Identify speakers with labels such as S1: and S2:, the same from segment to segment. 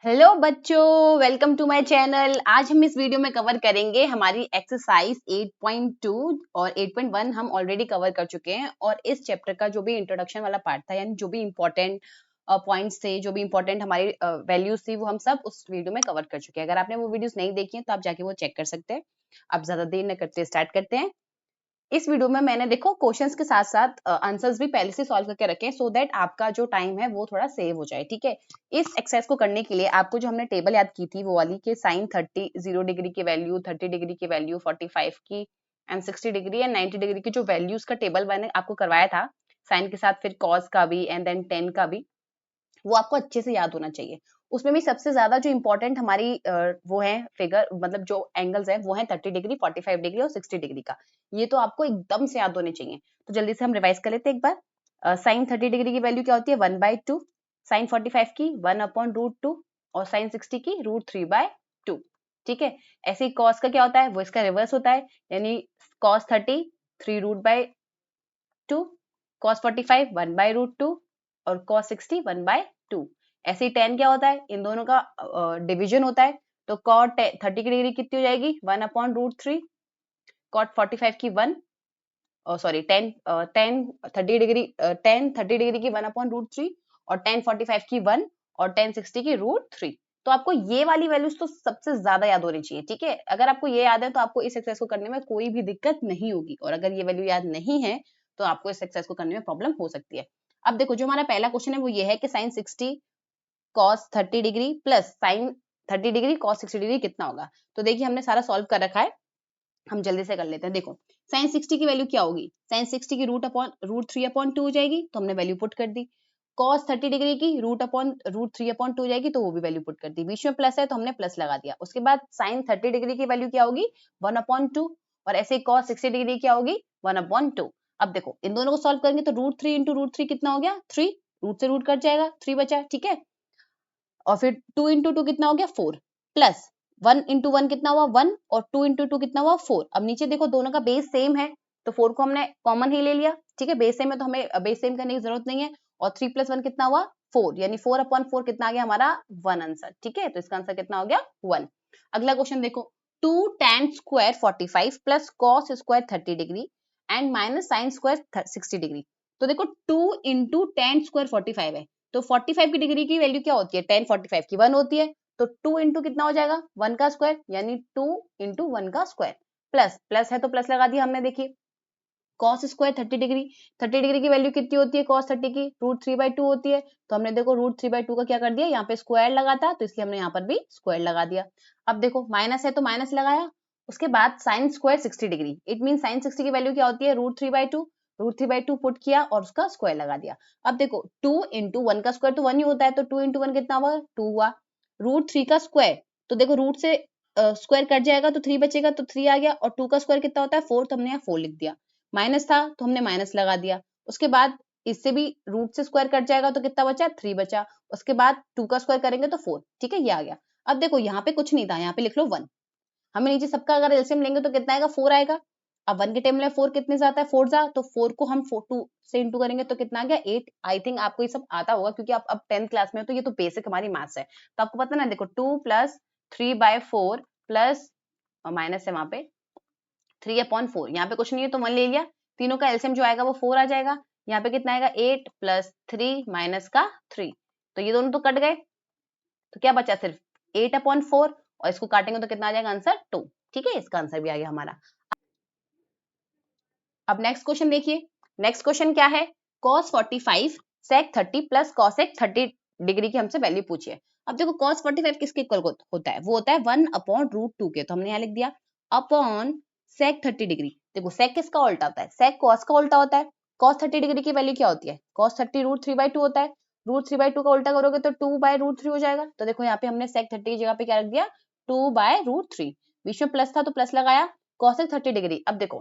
S1: Hello बच्चों, welcome to my channel. आज हम इस वीडियो में कवर करेंगे हमारी एक्सरसाइज 8.2 और 8.1 हम ऑलरेडी कवर कर चुके हैं। और इस चैप्टर का जो भी इंट्रोडक्शन वाला पार्ट था, यानी जो भी इंपॉर्टेंट पॉइंट्स थे, जो भी इंपॉर्टेंट हमारी वैल्यूज थी, वो हम सब उस वीडियो में कवर कर चुके हैं। अगर आपने वो वीडियोस नहीं देखी हैं तो आप जाके वो चेक कर सकते हैं। अब ज्यादा देर न करते स्टार्ट करते हैं। इस वीडियो में मैंने देखो क्वेश्चंस के साथ साथ आंसर्स भी पहले से सॉल्व करके रखे हैं, सो दैट आपका जो टाइम है वो थोड़ा सेव हो जाए। ठीक है, इस एक्सरसाइज को करने के लिए आपको जो हमने टेबल याद की थी वो वाली के साइन 30 0 डिग्री की वैल्यू, 30 डिग्री की वैल्यू, 45 की एंड 60 डिग्री एंड 90 डिग्री की जो वैल्यूज का टेबल मैंने आपको करवाया था साइन के साथ, फिर कॉस का भी एंड देन टेन का भी, वो आपको अच्छे से याद होना चाहिए। उसमें भी सबसे ज्यादा जो इंपॉर्टेंट हमारी वो है फिगर, मतलब जो एंगल्स है वो है 30 डिग्री, 45 डिग्री और 60 डिग्री का। ये तो आपको एकदम से याद होने चाहिए। तो जल्दी से हम रिवाइज कर लेते हैं एक बार। साइन 30 डिग्री की वैल्यू क्या होती है 1/2, साइन 45 की 1/√2 और साइन 60 की √3/2। ठीक है, ऐसे ही कॉस का क्या होता है, वो इसका रिवर्स होता है, यानी कॉस 30 3√2, कॉस 45 1/√2 और कॉस 60 1/2। ऐसे ही टेन क्या होता है, इन दोनों का डिवीजन होता है। तो कॉट 30 की डिग्री कितनी हो जाएगी 1/√3, कॉट 45 की 1, सॉरी 10 10 30 डिग्री 10 30 डिग्री की 1/√3 और 10 45 की 1 और 10 60 की √3। तो आपको ये वाली वैल्यूज तो सबसे ज्यादा याद होनी चाहिए। ठीक है, अगर आपको ये याद है तो आपको इस एक्सरसाइज को करने में कोई भी दिक्कत नहीं होगी, और अगर ये वैल्यू याद नहीं है तो आपको इस एक्सरसाइज को करने में प्रॉब्लम हो सकती है। अब देखो, जो हमारा पहला क्वेश्चन है वो ये है कि sine 60 cos 30 degree plus sine 30 degree cos 60 degree कितना होगा। तो देखिए, हमने सारा सॉल्व कर रखा है, हम जल्दी से कर लेते हैं। देखो, साइन 60 की वैल्यू क्या होगी, साइन 60 की √3/2 हो जाएगी, तो हमने वैल्यू पुट कर दी। कॉस 30 डिग्री की √3/2 हो जाएगी, तो वो भी वैल्यू पुट कर दी। बीच में प्लस है तो हमने प्लस लगा दिया। उसके बाद साइन 30 डिग्री की वैल्यू क्या होगी 1/2, और ऐसे कॉस 60 डिग्री क्या होगी 1/2। अब देखो, इन दोनों को सॉल्व करेंगे तो √3 इंटू √3 कितना हो गया 3, रूट से रूट कट जाएगा, 3 बचा। ठीक है, और फिर 2 इंटू 2 कितना हो गया 4, प्लस 1 इंटू 1 कितना हुआ 1 और 2 इंटू 2 कितना हुआ 4। अब नीचे देखो, दोनों का बेस सेम है तो 4 को हमने कॉमन ही ले लिया। ठीक है, बेस सेम है तो हमें बेस सेम करने की जरूरत नहीं है। और 3 प्लस 1 कितना हुआ 4, यानी 4/4 कितना आ गया हमारा 1 आंसर। ठीक है, तो इसका आंसर कितना हो गया 1। अगला क्वेश्चन देखो, 2 tan square 45 plus cos square 30 degree and minus sine square 60 degree. तो देखो, 2 इंटू tan स्क्वायर 45 है, तो 45 की डिग्री की वैल्यू क्या होती है 10 45 की 1 होती है। तो 2 इंटू कितना हो जाएगा 1 का स्क्वायर, यानी 2 इंटू 1 का स्क्वायर, प्लस प्लस है तो प्लस लगा दिया हमने। देखिए, कॉस स्क्वायर 30 डिग्री की वैल्यू कितनी होती है कॉस 30 की √3/2 होती है। तो हमने देखो √3/2 का क्या कर दिया, यहाँ पे स्क्वायर लगा था तो इसलिए हमने यहाँ पर भी स्क्वायर लगा दिया। अब देखो, माइनस है तो माइनस लगाया। उसके बाद sine square 60 degree, it mean sine 60 की वैल्यू क्या होती है √3/2 पुट किया और उसका स्क्वायर लगा दिया। अब देखो, 2 इंटू 1 का स्क्वायर तो 1 ही होता है, तो 2 इंटू 1 कितना हुआ 2 हुआ। √3 का स्क्वायर, तो देखो रूट से स्क्वायर कट जाएगा तो 3 बचेगा, तो 3 आ गया। और 2 का स्क्वायर कितना होता है 4, तो हमने यहाँ 4 लिख दिया। माइनस था तो हमने माइनस लगा दिया। उसके बाद इससे भी रूट से स्क्वायर कट जाएगा तो कितना बचा 3 बचा। उसके बाद 2 का स्क्वायर करेंगे तो 4। ठीक है, ये आ गया। अब देखो, यहाँ पे कुछ नहीं था, यहाँ पे लिख लो 1। हमें नीचे सबका अगर एलसीएम लेंगे तो कितना आएगा 4 आएगा। अब 1 के टाइम में 4 कितने से आता है 4 जा, तो 4 को हम 2 से इंटू करेंगे तो कितना आ गया 8। आई थिंक आपको ये सब आता होगा क्योंकि आप अब 10th क्लास में हो, तो ये तो बेसिक हमारी मैथ्स है, तो आपको पता ना। देखो 2 प्लस 3/4 प्लस माइनस है वहां पे 3/4, यहाँ पे कुछ नहीं है तो 1 ले लिया। तीनों का एलसीएम जो आएगा वो 4 आ जाएगा। यहाँ पे कितना आएगा 8 प्लस 3 माइनस का 3, तो ये दोनों तो कट गए, तो क्या बचा सिर्फ 8/4, और इसको काटेंगे तो कितना आ जाएगा आंसर 2। ठीक है, इसका आंसर भी आ गया हमारा। अब नेक्स्ट क्वेश्चन देखिए, नेक्स्ट क्वेश्चन क्या है, cos 45 sec 30 plus cosec 30 degree की हमसे वैल्यू पूछिए। अब देखो, cos 45 किसके इक्वल होता है, वो होता है 1/√2 के, तो हमने यहाँ लिख दिया अपॉन sec 30 डिग्री। देखो, sec किसका उल्टा होता है, sec cos का उल्टा होता है। cos 30 डिग्री की वैल्यू क्या होती है cos 30 √3/2 होता है। √3/2 का उल्टा करोगे तो 2/√3 हो जाएगा। तो देखो, यहाँ पे हमने sec 30 की जगह पे क्या रख दिया 2/√3, बीच में प्लस था तो प्लस लगाया। cosec 30 डिग्री, अब देखो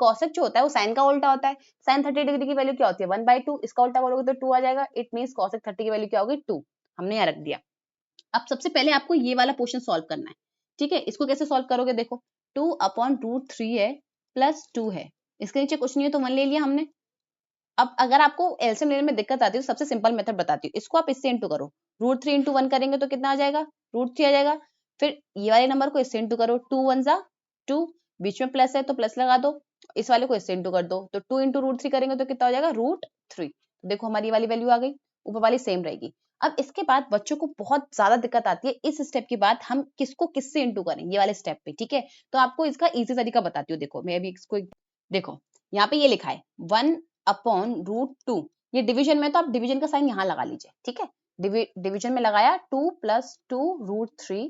S1: cosec जो होता है वो साइन का उल्टा होता है। साइन 30 डिग्री की वैल्यू क्या होती है 1/2, इसका उल्टा करोगे तो 2 आ जाएगा। इट मींस cosec 30 की वैल्यू क्या होगी 2, हमने यहाँ रख दिया। अब सबसे पहले आपको ये वाला पोर्शन सॉल्व करना है। ठीक है, इसको कैसे सॉल्व करोगे, देखो 2/√3 है प्लस 2 है, इसके नीचे कुछ नहीं है तो 1 ले लिया हमने। अब अगर आपको एलसीएम लेने में दिक्कत आती है तो सबसे सिंपल मेथड बताती हूँ, इसको आप इससे इंटू करो, √3 इंटू 1 करेंगे तो कितना आ जाएगा, √3 आ जाएगा। फिर ये वाले नंबर को इससे इंटू करो, 2 1 जा 2, बीच में प्लस है तो प्लस लगा दो, इस वाले को इससे इंटू कर दो, तो 2 इंटू √3 करेंगे तो कितना हो जाएगा, √3। देखो हमारी वाली वैल्यू आ गई, ऊपर वाली सेम रहेगी। अब इसके बाद बच्चों को बहुत ज्यादा दिक्कत आती है इस स्टेप के बाद, हम किसको किससे इंटू करें ये वाले स्टेप पे, ठीक है। तो आपको इसका इजी तरीका बताती हूँ, देखो मैं अभी इसको देखो यहाँ पे ये लिखा है 1/√2, ये डिवीजन में तो आप डिवीजन का साइन यहाँ लगा लीजिए, ठीक है। डिवीजन में लगाया 2 + 2√3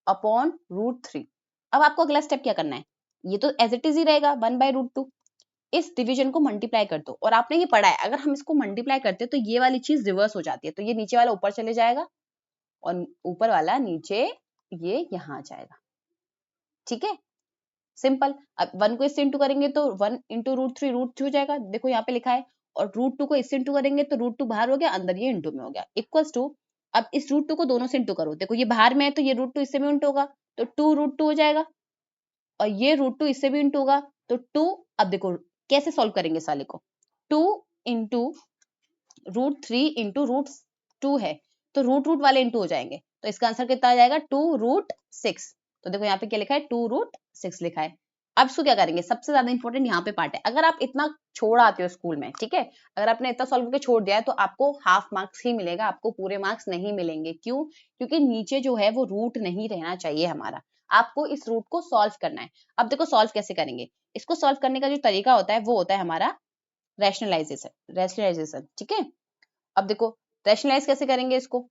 S1: अपॉन √3। अब आपको अगला स्टेप क्या करना है, ये तो एज इट इज ही रहेगा 1/√2, इस डिवीजन को मल्टीप्लाई कर दो। और आपने ये पढ़ा है अगर हम इसको मल्टीप्लाई करते हैं तो ये वाली चीज रिवर्स हो जाती है, तो ये नीचे वाला ऊपर चले जाएगा और ऊपर वाला नीचे ये यहाँ आ जाएगा, ठीक है, सिंपल। अब 1 को इससे इंटू करेंगे तो 1 इंटू √3 √3 हो जाएगा, देखो यहाँ पे लिखा है। और √2 को इससे इंटू करेंगे तो √2 बाहर हो गया, अंदर ये इंटू में हो गया, इक्वल्स टू। अब इस √2 को दोनों से इंटू करो, देखो ये बाहर में है तो ये √2 इससे भी इंटू होगा, तो 2√2 हो जाएगा। और ये √2 इससे भी इंटू होगा तो 2। अब देखो कैसे सॉल्व करेंगे साले को, 2 इंटू √3 इंटू √2 है तो रूट रूट वाले इंटू हो जाएंगे, तो इसका आंसर कितना आ जाएगा 2√6। तो देखो यहाँ पे क्या लिखा है 2√6 लिखा है। अब इसको क्या करेंगे, सबसे ज्यादा इंपॉर्टेंट यहाँ पे पार्ट है। अगर आप इतना छोड़ आते हो स्कूल में, ठीक है, अगर आपने इतना सॉल्व करके छोड़ दिया है तो आपको हाफ मार्क्स ही मिलेगा, आपको पूरे मार्क्स नहीं मिलेंगे। क्यों, क्योंकि नीचे जो है वो रूट नहीं रहना चाहिए हमारा, आपको इस रूट को सॉल्व करना है। अब देखो सॉल्व कैसे करेंगे, इसको सॉल्व करने का जो तरीका होता है वो होता है हमारा रैशनलाइजेशन, ठीक है। अब देखो रैशनलाइज कैसे करेंगे इसको,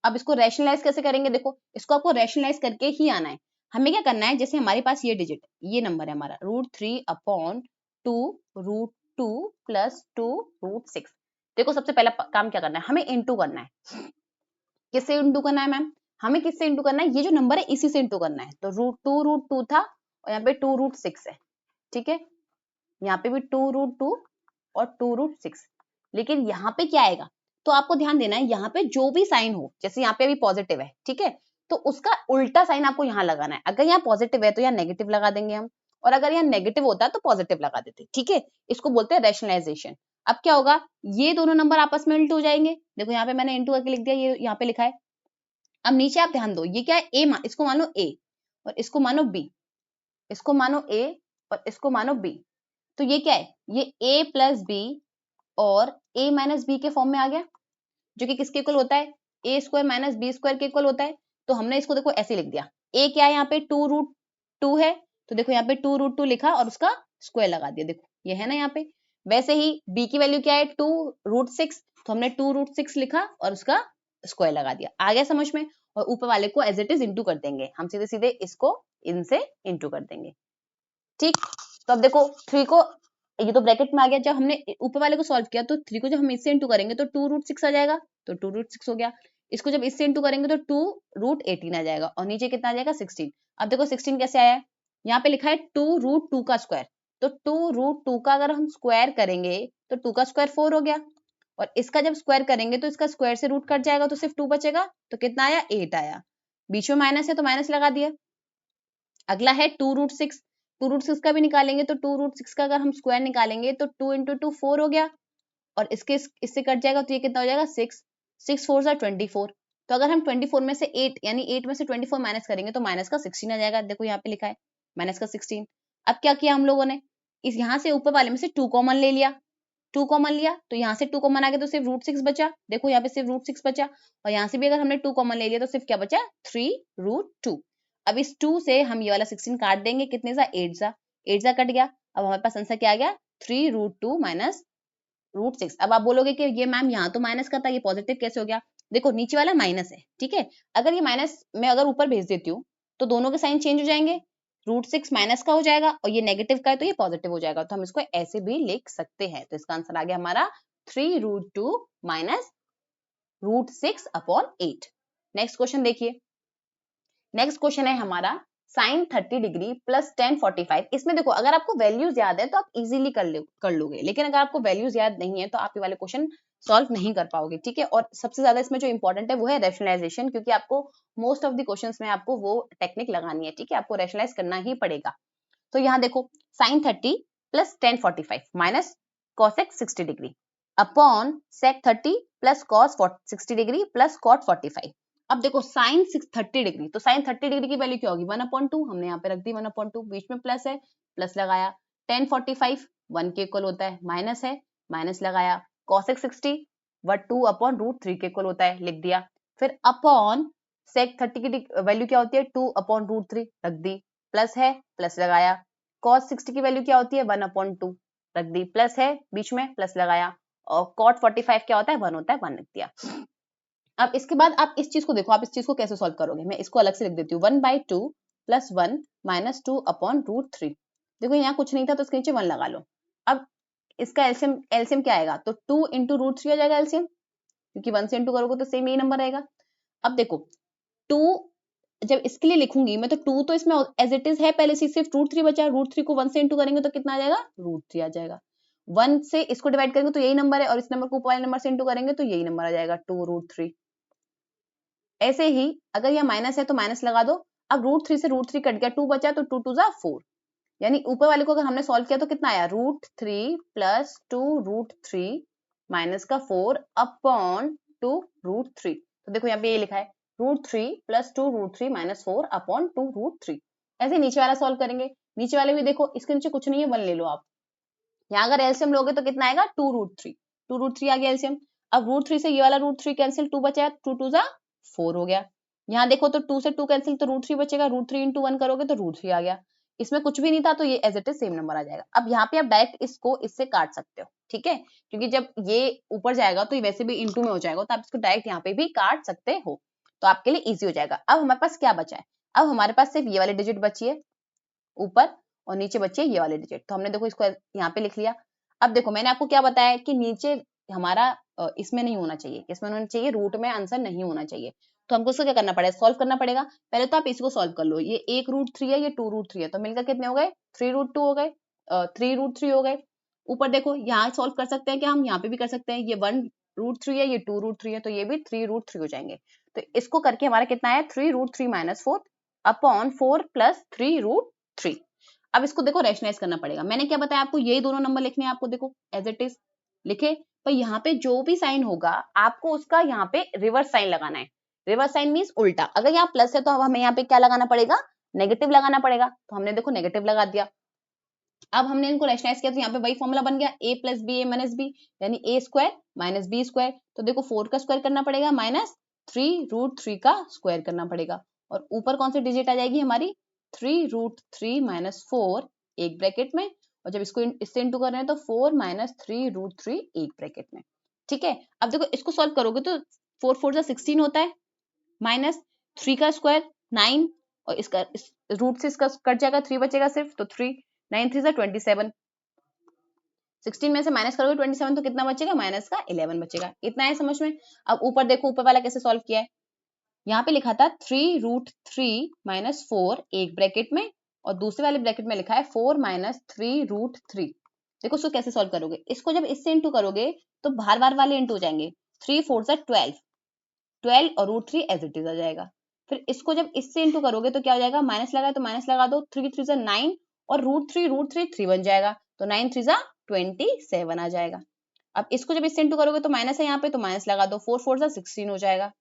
S1: अब इसको रैशनलाइज कैसे करेंगे, देखो इसको आपको रैशनलाइज करके ही आना है। हमें क्या करना है, जैसे हमारे पास ये डिजिट, ये नंबर है हमारा √3/2 √2 + 2√6। देखो सबसे पहला काम क्या करना है, हमें इंटू करना है। किससे इंटू करना है मैम, हमें किससे इंटू करना है, ये जो नंबर है इसी से इंटू करना है। तो √2 था और यहाँ पे 2√6 है, ठीक है, यहाँ पे भी 2√2 और 2√6। लेकिन यहाँ पे क्या आएगा, तो आपको ध्यान देना है यहाँ पे जो भी साइन हो, जैसे यहाँ पे अभी पॉजिटिव है, ठीक है, तो उसका उल्टा साइन आपको यहाँ लगाना है। अगर यहाँ पॉजिटिव है तो यहाँ नेगेटिव लगा देंगे हम, और अगर यहाँ नेगेटिव होता है तो पॉजिटिव लगा देते, ठीक है। इसको बोलते हैं रैशनलाइजेशन। अब क्या होगा, ये दोनों नंबर आपस में इंटू हो जाएंगे, देखो यहाँ पे मैंने इंटू करके लिख दिया, ये यहाँ पे लिखा है। अब नीचे आप ध्यान दो, ये क्या है, इसको मानो ए और इसको मानो बी, इसको मानो ए और इसको मानो बी, तो ये क्या है, ये a + b और a - b के फॉर्म में आ गया, जो कि किसके इक्वल होता है, a² - b² के इक्वल होता है। तो हमने इसको देखो ऐसे लिख दिया, a क्या है यहाँ पे 2√2 है, तो देखो यहाँ पे 2√2 लिखा और उसका स्क्वायर लगा दिया, देखो ये है ना यहाँ पे। वैसे ही b की वैल्यू क्या है 2√6, तो हमने 2√6 लिखा और उसका स्क्वायर लगा दिया। आ गया समझ में। और ऊपर वाले को एज इट इज इंटू कर देंगे, हम सीधे सीधे इसको इनसे इंटू कर देंगे, ठीक। तो अब देखो 3 को, ये तो ब्रैकेट में आ गया, जब हमने ऊपर वाले को सॉल्व किया तो 3 को जब हम इससे इंटू करेंगे तो 2√6 आ जाएगा, तो 2√6 हो गया। इसको जब इससे इंटू करेंगे तो 2√18 आ जाएगा और नीचे कितना आ जाएगा 16। अब देखो 16 कैसे आया है, यहाँ पे लिखा है 2√2 का स्क्वायर, तो 2√2 का अगर हम स्क्वायर करेंगे तो 2 का स्क्वायर 4 हो गया, और इसका जब स्क्वायर करेंगे तो इसका स्क्वायर से रूट कट जाएगा तो सिर्फ 2 बचेगा, तो कितना आया 8 आया। बीच में माइनस है तो माइनस लगा दिया। अगला है 2√6, 2√6 का भी निकालेंगे तो 2√6 का अगर हम स्क्वायर निकालेंगे तो 2 × 2 4 हो गया, और इससे कट जाएगा तो ये कितना हो जाएगा 6, 6 4 जा 24। तो अगर हम 24 में से 8 यानी 8 में से 24 माइनस करेंगे तो माइनस का 16 आ जाएगा, देखो यहाँ पे लिखा है माइनस का 16। अब क्या किया हम लोगों ने, इस यहाँ से ऊपर वाले में से 2 कॉमन ले लिया, 2 कॉमन लिया तो यहाँ से 2 कॉमन आ गया तो सिर्फ √6 बचा, देखो यहाँ पे सिर्फ √6 बचा, और यहाँ से भी अगर हमने 2 कॉमन ले लिया तो सिर्फ क्या बचा 3√2। अब इस 2 से हम ये वाला 16 काट देंगे, कितने सा 8 सा कट गया। अब हमारे पास आंसर क्या आ गया 3√2 माइनस √6। अब आप बोलोगे कि ये मैम यहाँ तो माइनस का था, ये पॉजिटिव कैसे हो गया, देखो नीचे वाला माइनस है, ठीक है, अगर ये माइनस मैं अगर ऊपर भेज देती हूँ तो दोनों के साइन चेंज हो जाएंगे, √6 माइनस का हो जाएगा और ये नेगेटिव का है तो ये पॉजिटिव हो जाएगा, तो हम इसको ऐसे भी लिख सकते हैं। तो इसका आंसर आ गया हमारा 3√2 माइनस √6/8। नेक्स्ट क्वेश्चन देखिए, नेक्स्ट क्वेश्चन है हमारा sin 30 डिग्री प्लस tan 45। इसमें देखो अगर आपको वैल्यूज याद है तो आप इजीली कर लोगे, लेकिन अगर आपको वैल्यूज याद नहीं है तो आप ये वाले क्वेश्चन सॉल्व नहीं कर पाओगे, ठीक है। और सबसे ज्यादा इसमें जो इंपॉर्टेंट है वो है रैशनलाइजेशन, क्योंकि आपको मोस्ट ऑफ द क्वेश्चंस में आपको वो टेक्निक लगानी है, ठीक है, आपको रैशनलाइज करना ही पड़ेगा। तो यहाँ देखो sin 30 plus tan 45 minus cosec 60 degree upon sec 30 plus cos 60 degree plus cot 45। अब देखो sin 30 डिग्री, तो sin 30 डिग्री की वैल्यू क्या होगी 1/2, हमने यहाँ पे रख दी 1/2, बीच में प्लस है प्लस लगाया, tan 45 1 के इक्वल होता है, माइनस है माइनस लगाया, cosec 60 वह 2/√3 के इक्वल होता है, लिख दिया। फिर अपॉन sec 30 की वैल्यू क्या होती है 2/√3, रख दी, प्लस है प्लस लगाया, cos 60 की वैल्यू क्या होती है 1/2, रख दी, प्लस है बीच में प्लस लगाया, और cot 45 क्या होता है 1 होता है, 1 लिख दिया। अब इसके बाद आप इस चीज को देखो, आप इस चीज को कैसे सॉल्व करोगे, मैं इसको अलग से लिख देती हूँ, 1/2 प्लस 1 माइनस 2/√3। देखो यहाँ कुछ नहीं था तो इसके नीचे 1 लगा लो। अब इसका एलसीएम एलसीएम क्या आएगा, तो 2 इंटू √3 आ जाएगा एलसीएम, क्योंकि 1 से इंटू करोगे तो सेम यही नंबर आएगा। अब देखो 2 जब इसके लिए लिखूंगी मैं, तो 2 तो इसमें एज इट इज है पहले से, सिर्फ √3 बचा है, √3 को 1 से इंटू करेंगे तो कितना आ जाएगा √3 आ जाएगा, 1 से इसको डिवाइड करेंगे तो यही नंबर है, और इस नंबर को ऊपर वाले नंबर से इंटू करेंगे तो यही नंबर आ जाएगा 2√3। ऐसे ही अगर यह माइनस है तो माइनस लगा दो, अब √3 से √3 कट गया, 2 बचा तो 2 2 जा 4, यानी ऊपर वाले को अगर हमने सॉल्व किया तो कितना आया √3 प्लस 2√3 माइनस का 4 अपॉन 2√3। तो देखो यहाँ पे ये लिखा है √3 प्लस 2√3 माइनस 4 अपॉन 2√3। ऐसे नीचे वाला सॉल्व करेंगे, नीचे वाले भी देखो, इसके नीचे कुछ नहीं है 1 ले लो आप, यहाँ अगर एलसीएम लोगे तो कितना आएगा 2√3, 2√3 आ गया एलसीएम। अब √3 से ये वाला √3 कैंसिल, 2 बचा है, 2 2 जा 4 हो गया। यहाँ देखो तो 2 से 2 कैंसिल तो √3 बचेगा, √3 इंटू 1 करोगे तो √3 आ गया, इसमें कुछ भी नहीं था तो ये as it is same number आ जाएगा। अब यहाँ पे आप डायरेक्ट इसको इससे काट सकते हो, ठीक है, क्योंकि जब ये ऊपर जाएगा तो ये वैसे भी इंटू में हो जाएगा, तो आप इसको डायरेक्ट यहाँ पे भी काट सकते हो, तो आपके लिए इजी हो जाएगा। अब हमारे पास क्या बचा है, अब हमारे पास सिर्फ ये वाली डिजिट बची है ऊपर, और नीचे बची है ये वाली डिजिट, तो हमने देखो इसको यहाँ पे लिख लिया। अब देखो मैंने आपको क्या बताया कि नीचे हमारा इसमें नहीं होना चाहिए, इसमें होना चाहिए रूट में आंसर नहीं होना चाहिए, तो हमको इसको क्या करना पड़ेगा सॉल्व करना पड़ेगा। पहले तो आप इसको सॉल्व कर लो, ये 1√3 है, ये 2√3 है, तो मिलकर कितने हो गए 3√2 हो गए, 3√3 हो गए। ऊपर देखो यहाँ सॉल्व कर सकते हैं क्या, हम यहाँ पे भी कर सकते हैं, ये 1√3 है, ये 2√3 है, तो ये भी 3√3 हो जाएंगे। तो इसको करके हमारा कितना है 3√3 माइनस 4 अपॉन 4 प्लस 3√3। अब इसको देखो रैशनलाइज करना पड़ेगा, मैंने क्या बताया आपको, यही दोनों नंबर लिखने हैं आपको, देखो एज इट इज लिखे, पर यहाँ पे जो भी साइन होगा आपको उसका यहाँ पे रिवर्स साइन लगाना है। रिवर्स साइन मीन्स उल्टा, अगर यहाँ प्लस है तो अब हमें यहाँ पे क्या लगाना पड़ेगा नेगेटिव लगाना पड़ेगा, तो हमने देखो नेगेटिव लगा दिया। अब हमने इनको रैशनलाइज किया तो यहाँ पे वही फॉर्मूला बन गया a plus B A minus B, यानी a square minus B square. तो देखो 4 का स्क्वायर करना पड़ेगा माइनस 3√3 का स्क्वायर करना पड़ेगा, और ऊपर कौन सी डिजिट आ जाएगी हमारी 3√3 माइनस 4 एक ब्रैकेट में, और जब इसको इससे इंटू कर रहे हैं तो 4 माइनस 3√3 एक ब्रैकेट में, ठीक है। अब देखो इसको सॉल्व करोगे तो 4 4 जा 16 होता है, माइनस 3 का स्क्वायर 9, और इसका इस रूट से इसका कट जाएगा 3 बचेगा सिर्फ, तो 3 9 3 27, 16 में से माइनस करोगे 27 तो कितना बचेगा माइनस का 11 बचेगा, इतना है समझ में। अब ऊपर देखो ऊपर वाला कैसे सॉल्व किया है, यहाँ पे लिखा था 3√3 माइनस 4 एक ब्रैकेट में, और दूसरे वाले ब्रैकेट में लिखा है 4 माइनस 3√3। देखो इसको कैसे सॉल्व करोगे, इसको जब इससे इंटू करोगे तो बाहर बाहर वाले इंटू हो जाएंगे, 3 4 जा 12 और √3 एज इट इज आ जाएगा। फिर इसको जब इससे इंटू करोगे तो क्या हो जाएगा, माइनस लगा तो माइनस लगा दो, 3 3 जा 9 और √3 3 बन जाएगा, तो 9 3 जा 27 आ जाएगा। अब इसको जब इससे इंटू करोगे तो माइनस है यहाँ पे, तो माइनस लगा दो, 4 4 जा 16 हो जाएगा,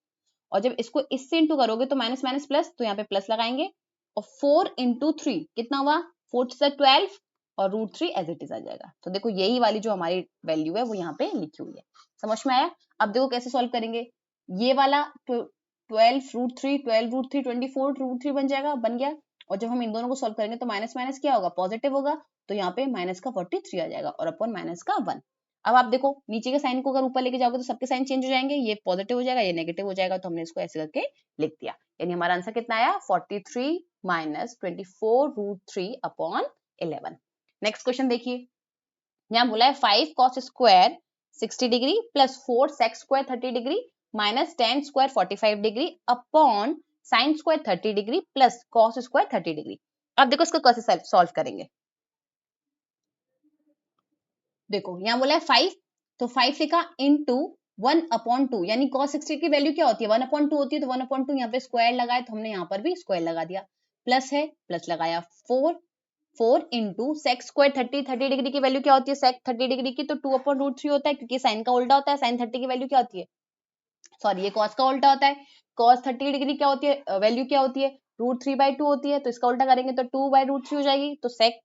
S1: और जब इसको इससे इंटू करोगे तो माइनस माइनस प्लस, तो यहाँ पे प्लस लगाएंगे, और 4 इंटू 3 कितना हुआ 4 से 12 और √3 एज इट इज आ जाएगा। तो देखो यही वाली जो हमारी वैल्यू है वो यहाँ पे लिखी हुई है, समझ में आया। अब देखो कैसे सॉल्व करेंगे, ये वाला 12√3 24 बन जाएगा, बन गया, और जब हम इन दोनों को सॉल्व करेंगे तो माइनस माइनस क्या होगा पॉजिटिव होगा, तो यहाँ पे माइनस का 43 आ जाएगा और अपॉन माइनस का 1। अब आप देखो नीचे के साइन को अगर ऊपर लेके जाओगे तो सबके साइन चेंज हो जाएंगे, ये पॉजिटिव हो जाएगा ये नेगेटिव हो जाएगा, तो हमने इसको ऐसे करके लिख दिया, यानी हमारा आंसर कितना आया 43 माइनस 24√3 अपॉन 11। नेक्स्ट क्वेश्चन देखिए, यहाँ बोला है 5 cos square 60 degree plus 4 sec square 30 degree minus tan square 45 degree upon sin square 30 degree plus cos square 30 degree. अब देखो इसको कैसे सॉल्व करेंगे, देखो यहाँ बोला है 5 तो 5 लिखा इंटू 1/2, यानी cos 60 की वैल्यू क्या होती है 1/2 होती है, तो 1/2 यहाँ पे स्क्वायर लगाए तो हमने यहाँ पर भी स्क्वायर लगा दिया, प्लस है प्लस लगाया 4 इंटू सेक स्क्वायर 30 डिग्री की वैल्यू क्या होती है सेक 30 डिग्री की, तो 2/√3 होता है क्योंकि साइन का उल्टा होता है, साइन 30 की वैल्यू क्या होती है, सॉरी ये कॉस का उल्टा होता है, कॉस 30 डिग्री क्या होती है वैल्यू क्या होती है √3/2 होती है, तो इसका उल्टा करेंगे तो 2/√3 हो जाएगी, तो सेक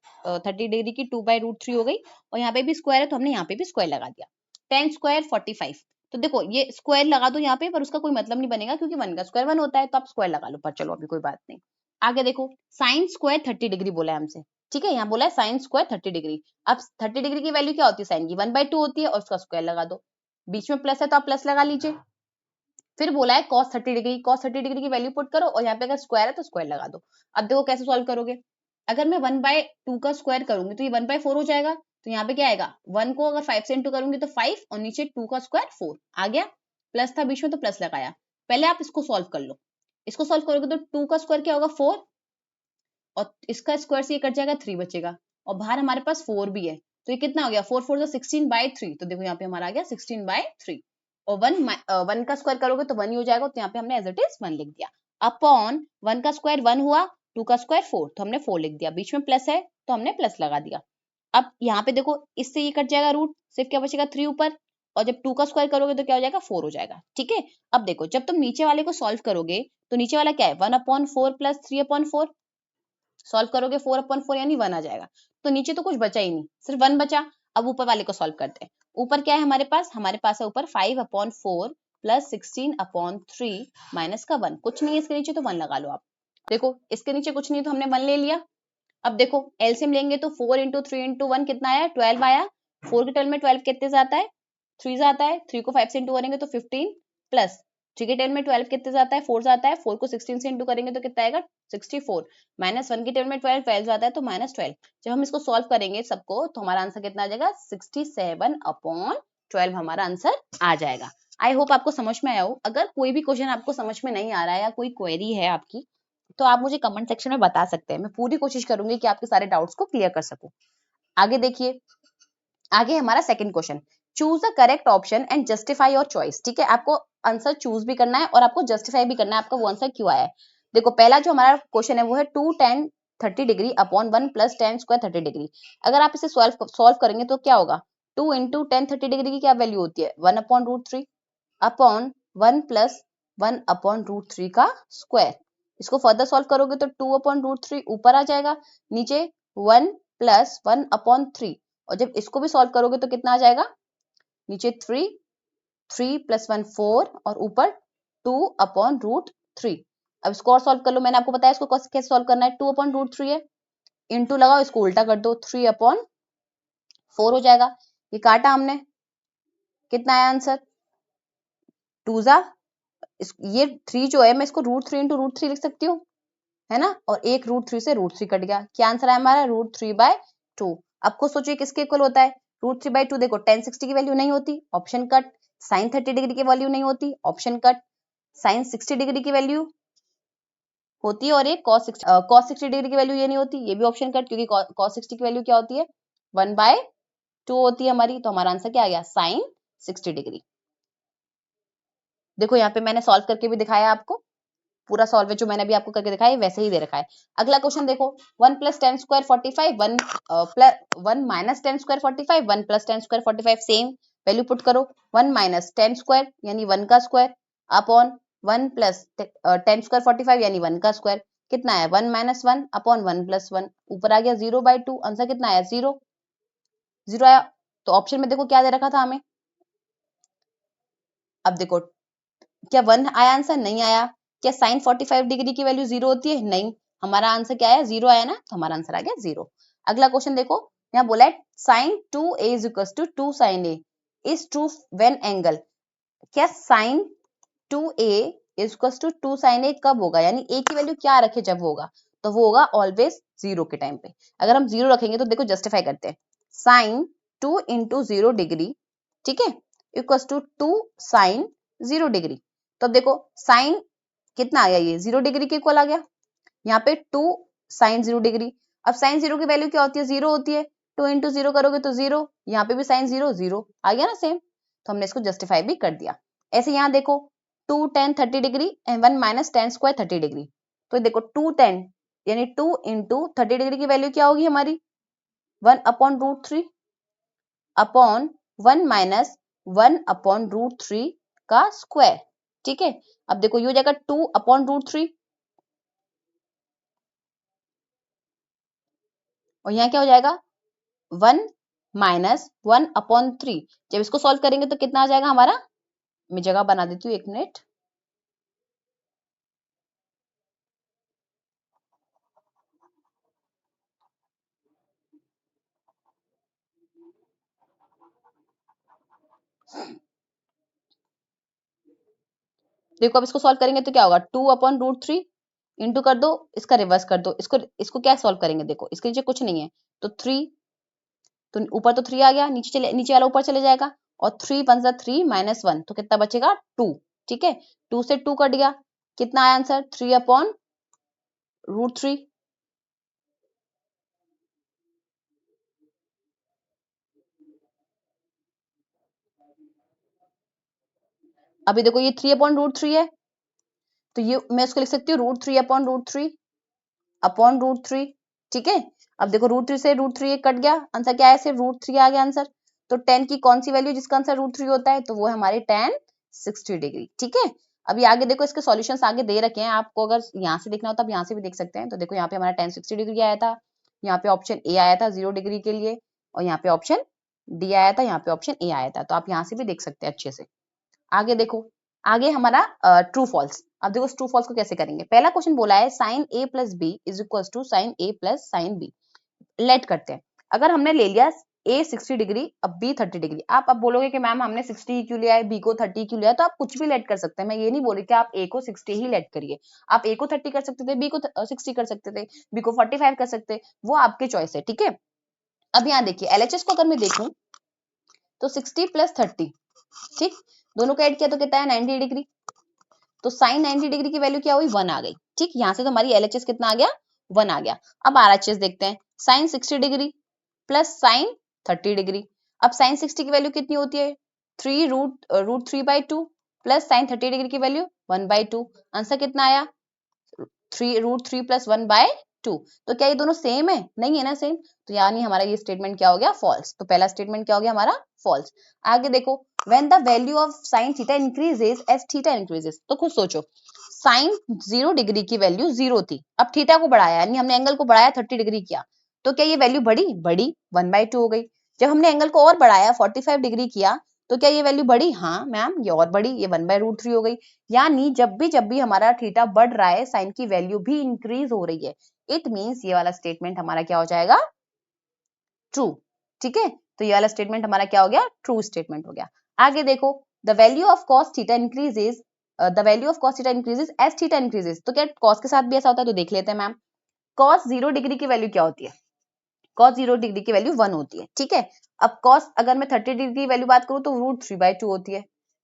S1: 30 डिग्री की 2/√3 हो गई, और यहाँ पे भी स्क्वायर है तो हमने यहाँ पे भी स्क्वायर लगा दिया, 10 स्क्वायर 45। तो देखो ये स्क्वायर लगा दो यहाँ पे, पर उसका कोई मतलब नहीं बनेगा क्योंकि 1 का स्क्वायर 1 होता है, तो आप स्क्वायर लगा लो, पर चलो अभी कोई बात नहीं। आगे देखो साइन स्क्वायर 30 डिग्री बोला है हमसे, ठीक है, यहाँ बोला है साइन स्क्वायर 30 डिग्री। अब 30 डिग्री की वैल्यू क्या होती है साइन की 1/2 होती है, और उसका स्क्वायर लगा दो, बीच में प्लस है तो आप प्लस लगा लीजिए। फिर बोला है cos 30 डिग्री, cos 30 डिग्री की वैल्यू पुट करो, और यहाँ पे अगर स्क्वायर है तो स्क्वायर लगा दो। अब देखो कैसे सॉल्व करोगे, अगर मैं 1/2 का स्क्वायर करूंगी तो ये 1/4 हो जाएगा, तो यहाँ पे क्या आएगा 1 को अगर 5 से इंटू करूंगी तो 5, और नीचे 2 का स्क्वायर 4 आ गया, प्लस था बीच में तो प्लस लगाया। पहले आप इसको सॉल्व कर लो, इसको सॉल्व करोगे तो 2 का स्क्वायर क्या होगा 4, और इसका स्क्वायर से ये कट जाएगा 3 बचेगा, और बाहर हमारे पास 4 भी है, तो ये कितना हो गया 4 4 16/3, तो देखो यहाँ पे हमारा आ गया 16/3, और 1 का स्क्वायर करोगे तो 1 ही हो जाएगा, तो यहाँ पे हमने एज इट इज 1 लिख दिया, अपॉन 1 का स्क्वायर 1 हुआ, 2 का स्क्वायर 4, तो हमने 4 लिख दिया, बीच में प्लस है तो हमने प्लस लगा दिया। अब यहाँ पे देखो इससे ये कट जाएगा रूट, सिर्फ क्या बचेगा 3 ऊपर, और जब 2 का स्क्वायर करोगे तो क्या हो जाएगा 4 हो जाएगा, ठीक है। अब देखो जब तुम नीचे वाले को सॉल्व करोगे तो नीचे वाला क्या है 1/4 प्लस 3/4, सॉल्व करोगे 4/4 यानी 1 आ जाएगा, तो नीचे तो कुछ बचा ही नहीं, सिर्फ 1 बचा। अब ऊपर वाले को सॉल्व करते हैं, ऊपर क्या है हमारे पास है ऊपर 5/4 प्लस 16/3 माइनस का 1, कुछ नहीं है इसके नीचे तो 1 लगा लो आप। देखो इसके नीचे कुछ नहीं है तो हमने 1 ले लिया। अब देखो एलसीएम लेंगे तो 4 इंटू 3 इंटू 1 कितना आया 12 आया, 4 के 12 में 12 कितने से आता है 3 से आता है, 3 को 5 से इंटू करेंगे तो 15, प्लस 3 के 10 में 12 कितने से आता है 4 से आता है, 4 को 16 से इंटू करेंगे तो कितना आएगा 64, माइनस 1 के 10 में 12 12 से आता है तो -12। जब हम इसको सॉल्व करेंगे सबको तो हमारा आंसर कितना आ जाएगा 67/12 हमारा आंसर आ जाएगा। आई होप आपको समझ में आया हो। अगर कोई भी क्वेश्चन आपको समझ में नहीं आ रहा है या कोई क्वेरी है आपकी, तो आप मुझे कमेंट सेक्शन में बता सकते हैं, मैं पूरी कोशिश करूंगी कि आपके सारे डाउट्स को क्लियर कर सकूं। आगे देखिए, आगे हमारा second question, choose the correct option and justify your choice, ठीक है, आपको आंसर चूज भी करना है और आपको जस्टिफाई भी करना है आपका वो आंसर क्यों आया है। देखो पहला जो हमारा क्वेश्चन है वो है 2 tan 30 degree upon 1 plus tan square 30 degree. अगर आप इसे सॉल्व करेंगे तो क्या होगा 2 इंटू tan 30 डिग्री की क्या वैल्यू होती है 1/√3 अपॉन 1 प्लस 1/√3 का स्क्वायर। इसको फर्दर सॉल्व करोगे तो 2/√3 ऊपर आ जाएगा, नीचे 1 प्लस 1/3, और जब इसको भी सॉल्व करोगे तो कितना आ जाएगा नीचे 3, 3 प्लस 1 4, और ऊपर 2/√3। अब इसको और सॉल्व कर लो, मैंने आपको बताया इसको कैसे सॉल्व करना है, 2/√3 है, इंटू लगाओ इसको उल्टा कर दो 3/4 हो जाएगा। ये काटा हमने, कितना आया आंसर 2 जा ये 3 जो है मैं इसको √3 इंटू √3 लिख सकती हूँ, है ना, और एक √3 से √3 कट गया, क्या आंसर है हमारा √3/2। अब खुद सोचिए किसके इक्वल होता है √3/2, देखो tan 60 की वैल्यू नहीं होती ऑप्शन कट, sin 30 डिग्री की वैल्यू नहीं होती ऑप्शन कट, sin 60 डिग्री की वैल्यू होती है, और एक cos 60 डिग्री की वैल्यू ये नहीं होती, ये भी ऑप्शन कट, क्योंकि cos 60 की वैल्यू क्या होती है 1/2 होती है हमारी, तो हमारा आंसर क्या आ गया sin 60 डिग्री। देखो यहाँ पे मैंने सॉल्व करके भी दिखाया आपको, पूरा सॉल्व जो मैंने अभी आपको करके दिखाया वैसे ही दे रखा है। अगला क्वेश्चन देखो 1 plus tan square 45 1 minus tan square 45 1 plus tan square 45, same value put करो, 1 माइनस tan स्क्वायर यानी 1 का square upon 1 plus tan square 45 यानी 1 का स्क्वायर, कितना है 1 माइनस 1 अपॉन 1 प्लस 1, ऊपर आ गया 0/2, आंसर कितना आया 0 0 आया। तो ऑप्शन में देखो क्या दे रखा था हमें, अब देखो क्या 1 आया आंसर नहीं आया, क्या sin 45 डिग्री की वैल्यू 0 होती है नहीं, हमारा आंसर क्या आया 0 आया ना, तो हमारा आंसर आ गया 0। अगला क्वेश्चन देखो, यहाँ बोला है sin 2a is equals to 2 sin a is true when angle, क्या sin 2a is equals to 2 sin a कब होगा, यानी a की वैल्यू क्या रखे जब होगा, तो वो होगा ऑलवेज 0 के टाइम पे। अगर हम 0 रखेंगे तो देखो जस्टिफाई करते हैं, sin 2 इंटू 0 डिग्री, ठीक है, इक्वल्स टू 2 sin 0 डिग्री। तो अब देखो साइन कितना आ गया, ये 0 डिग्री के इक्वल आ गया, यहाँ पे 2 sin 0 डिग्री। अब sin 0 की वैल्यू क्या होती है 0 होती है, 2 इंटू जीरो करोगे तो जीरो, यहाँ पे भी साइन जीरो जीरो आ गया ना सेम, तो हमने इसको जस्टिफाई भी कर दिया। ऐसे यहाँ देखो 2 10 30 degree and 1 minus 10 square 30 degree, तो देखो 2 10 यानी 2 इंटू 30 डिग्री की वैल्यू क्या होगी हमारी 1/√3 अपॉन 1 माइनस 1/√3 का स्क्वायर। ठीक है, अब देखो ये हो जाएगा 2/√3 और यहाँ क्या हो जाएगा 1 माइनस 1/3। जब इसको सॉल्व करेंगे तो कितना आ जाएगा हमारा, मैं जगह बना देती हूँ 1 मिनट। देखो अब इसको सॉल्व करेंगे तो क्या होगा 2/√3 इंटू कर दो, इसका रिवर्स कर दो, इसको इसको क्या सॉल्व करेंगे, देखो इसके नीचे कुछ नहीं है तो 3, तो ऊपर तो 3 आ गया, नीचे वाला ऊपर चले जाएगा और 3 वन जा 3 माइनस 1 तो कितना बचेगा 2। ठीक है, 2 से 2 कट गया, कितना आया आंसर 3/√3। अभी देखो ये 3/√3 है, तो ये मैं इसको लिख सकती हूँ √3/√3 ठीक है। अब देखो √3 से √3 कट गया, आंसर क्या है, सिर्फ √3 आ गया आंसर। तो 10 की कौन सी वैल्यू जिसका आंसर √3 होता है, तो वो है हमारी tan 60 डिग्री। ठीक है, अभी आगे देखो इसके सॉल्यूशंस आगे दे रखे हैं, आपको अगर यहाँ से देखना हो तो आप यहाँ से भी देख सकते हैं। तो देखो यहाँ पे हमारा tan 60 डिग्री आया था, यहाँ पे ऑप्शन ए आया था 0 डिग्री के लिए, और यहाँ पे ऑप्शन डी आया था, यहाँ पे ऑप्शन ए आया था। तो आप यहाँ से भी देख सकते हैं अच्छे से। आगे देखो, आगे हमारा ट्रू फॉल्स। अब देखो ट्रू फॉल्स को कैसे करेंगे। पहला क्वेश्चन बोला है sine A plus B is equal to sine A plus sine B. Let करते हैं, अगर हमने ले लिया ए 60 डिग्री अब बी 30 डिग्री, आप अब बोलोगे कि मैम हमने 60 क्यों लिया है, बी को 30 क्यों लिया है, तो आप कुछ भी लेट कर सकते हैं। मैं ये नहीं बोल रही कि आप ए को 60 ही लेट करिए, आप ए को 30 कर सकते थे, बी को 60 कर सकते थे, बी को 45 कर सकते, वो आपके चॉइस है। ठीक है, अब यहाँ देखिए एलएचएस को अगर मैं देखूं तो 60 प्लस 30, ठीक, दोनों का ऐड किया तो कितना है 90 डिग्री, तो साइन 90 डिग्री की वैल्यू क्या हुई 1 आ गई। ठीक, यहाँ से तो हमारी एलएचएस कितना आ गया 1 आ गया। अब आरएचएस देखते हैं, sine 60 degree plus sine 30 degree. अब साइन 60 की वैल्यू कितनी होती है 3 रूट 3/2 प्लस साइन 30 डिग्री की वैल्यू 1/2। आंसर कितना आया 3 √3 प्लस 1/2। तो क्या ये दोनों सेम है, नहीं है ना सेम, तो यानी हमारा ये स्टेटमेंट क्या हो गया फॉल्स। तो पहला स्टेटमेंट क्या हो गया हमारा फॉल्स। आगे देखो, when the value of sine theta increases as theta increases, तो खुद सोचो साइन 0 डिग्री की वैल्यू 0 थी, अब थीटा को बढ़ाया यानी हमने एंगल को बढ़ाया 30 डिग्री किया, तो क्या ये वैल्यू बढ़ी 1/2 हो गई। जब हमने एंगल को और बढ़ाया 45 डिग्री किया, तो क्या ये वैल्यू बढ़ी, हाँ मैम ये और बढ़ी, ये 1/√3 हो गई। यानी जब भी हमारा थीटा बढ़ रहा है साइन की वैल्यू भी इंक्रीज हो रही है। इट मींस ये वाला स्टेटमेंट हमारा क्या हो जाएगा ट्रू। ठीक है, तो ये वाला स्टेटमेंट हमारा क्या हो गया ट्रू स्टेटमेंट हो गया। आगे देखो, the value of cos theta increases as theta increases, तो क्या cos के साथ भी ऐसा होता है, तो देख लेते हैं मैम। cos 0 डिग्री की वैल्यू क्या होती है, cos 0 डिग्री की वैल्यू 1 होती है। ठीक है, अब cos अगर मैं 30 डिग्री की वैल्यू बात करूं तो √3/2 होती है,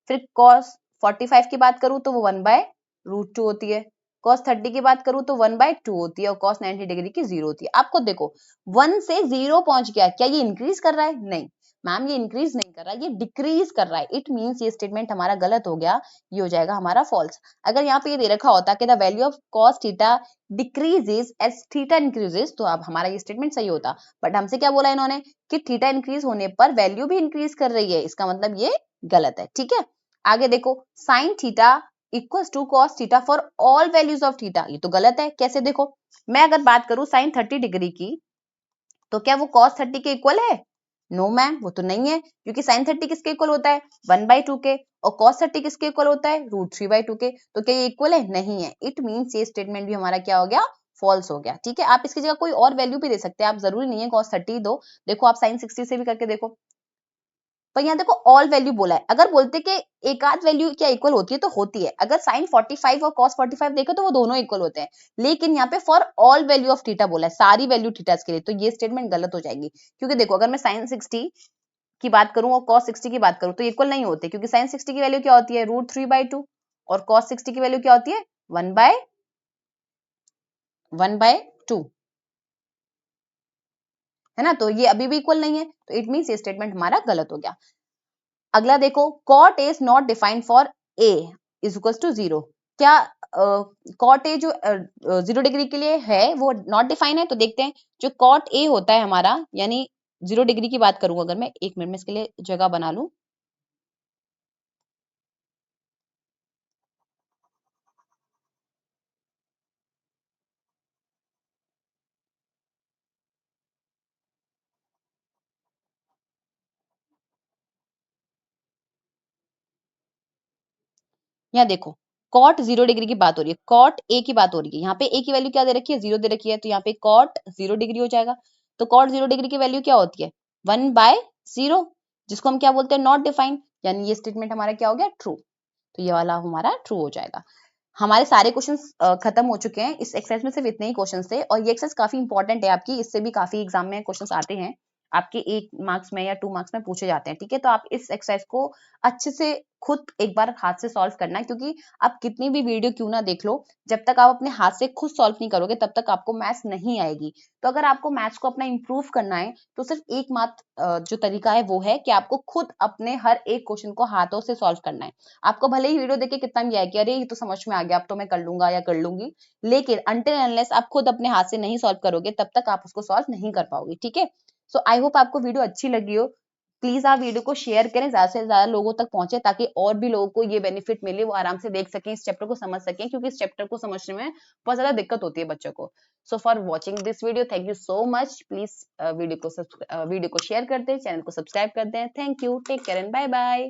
S1: फिर cos 45 की बात करूं तो वो 1/√2 होती है, cos 30 की बात करूं तो 1/2 होती है, और cos 90 डिग्री की 0 होती है। आपको देखो 1 से 0 पहुंच गया, क्या ये इंक्रीज कर रहा है, नहीं मैम ये इंक्रीज नहीं कर रहा है, ये डिक्रीज कर रहा है। इट मींस ये स्टेटमेंट हमारा गलत हो गया, ये हो जाएगा हमारा फॉल्स। अगर यहाँ पे ये दे रखा होता कि the value of cos theta decreases as theta increases, तो अब हमारा ये स्टेटमेंट सही होता। बट हमसे क्या बोला इन्होंने कि थीटा इंक्रीज होने पर वैल्यू भी इंक्रीज कर रही है, इसका मतलब ये गलत है। ठीक है, आगे देखो, sine theta equals to cos theta for all values of theta, ये तो गलत है। कैसे देखो, मैं अगर बात करूं साइन 30 डिग्री की, तो क्या वो cos 30 के इक्वल है, नो मैम वो तो नहीं है, क्योंकि साइन 30 किसके इक्वल होता है 1/2 के, और cos 30 किसके इक्वल होता है √3/2 के, तो क्या ये इक्वल है, नहीं है। इट मींस ये स्टेटमेंट भी हमारा क्या हो गया फॉल्स हो गया। ठीक है, आप इसकी जगह कोई और वैल्यू भी दे सकते हैं, आप जरूरी नहीं है cos 30 दो, देखो आप साइन 60 से भी करके देखो। पर यहाँ देखो ऑल वैल्यू बोला है, अगर बोलते कि एक आध वैल्यू क्या इक्वल होती है, तो होती है। अगर साइन 45 और cos 45 देखे तो वो दोनों इक्वल होते हैं, लेकिन यहाँ पे for all value of theta बोला है, सारी वैल्यू थीटा के लिए, तो ये स्टेटमेंट गलत हो जाएगी। क्योंकि देखो अगर मैं साइन 60 की बात करूं और cos 60 की बात करूं तो इक्वल नहीं होते, क्योंकि sin 60 की वैल्यू क्या होती है √3/2 और cos 60 की वैल्यू क्या होती है 1/2, है ना, तो ये अभी भी इक्वल नहीं है, तो इट मीन्स ये स्टेटमेंट हमारा गलत हो गया। अगला देखो, cot a is not defined for a is equals to 0। क्या cot a जो 0 डिग्री के लिए है वो नॉट डिफाइन है? तो देखते हैं, जो cot a होता है हमारा, यानी 0 डिग्री की बात करूं अगर मैं, 1 मिनट में इसके लिए जगह बना लूं। यहाँ देखो, cot 0 डिग्री की बात हो रही है, cot a की बात हो रही है, यहाँ पे a की वैल्यू क्या दे रखी है? 0 दे रखी है, तो यहाँ पे cot 0 डिग्री हो जाएगा। तो cot 0 डिग्री की वैल्यू क्या होती है? 1/0, जिसको हम क्या बोलते हैं? नॉट डिफाइंड, यानी ये स्टेटमेंट हमारा क्या हो गया? ट्रू। तो ये वाला हमारा ट्रू हो जाएगा। हमारे सारे क्वेश्चंस खत्म हो चुके हैं। इस एक्सरसाइज में सिर्फ इतने ही क्वेश्चंस थे, और ये एक्सरसाइज काफी इंपॉर्टेंट है आपकी, इससे भी काफी एग्जाम में क्वेश्चंस आते हैं, आपके 1 मार्क्स में या 2 मार्क्स में पूछे जाते हैं, ठीक है? तो आप इस एक्सरसाइज को अच्छे से खुद एक बार हाथ से सॉल्व करना है, क्योंकि आप कितनी भी वीडियो क्यों ना देख लो, जब तक आप अपने हाथ से खुद सॉल्व नहीं करोगे तब तक आपको मैथ्स नहीं आएगी। तो अगर आपको मैथ्स को अपना इंप्रूव करना है, तो सिर्फ एकमात्र जो तरीका है वो है कि आपको खुद अपने हर एक क्वेश्चन को हाथों से सॉल्व करना है। आपको भले ही वीडियो देख के कितना भी आए कि अरे ये तो समझ में आ गया, अब तो मैं कर लूंगा या कर लूंगी, लेकिन अनटिल अनलेस आप खुद अपने हाथ से नहीं सॉल्व करोगे तब तक आप उसको सॉल्व नहीं कर पाओगे, ठीक है? सो आई होप आपको वीडियो अच्छी लगी हो। प्लीज आप वीडियो को शेयर करें, ज्यादा से ज्यादा लोगों तक पहुंचे, ताकि और भी लोगों को ये बेनिफिट मिले, वो आराम से देख सकें, इस चैप्टर को समझ सकें, क्योंकि इस चैप्टर को समझने में बहुत ज्यादा दिक्कत होती है बच्चों को। So for watching this video, thank you so much. Please video को शेयर कर दें, चैनल को सब्सक्राइब कर दें। Thank you, take care and bye bye.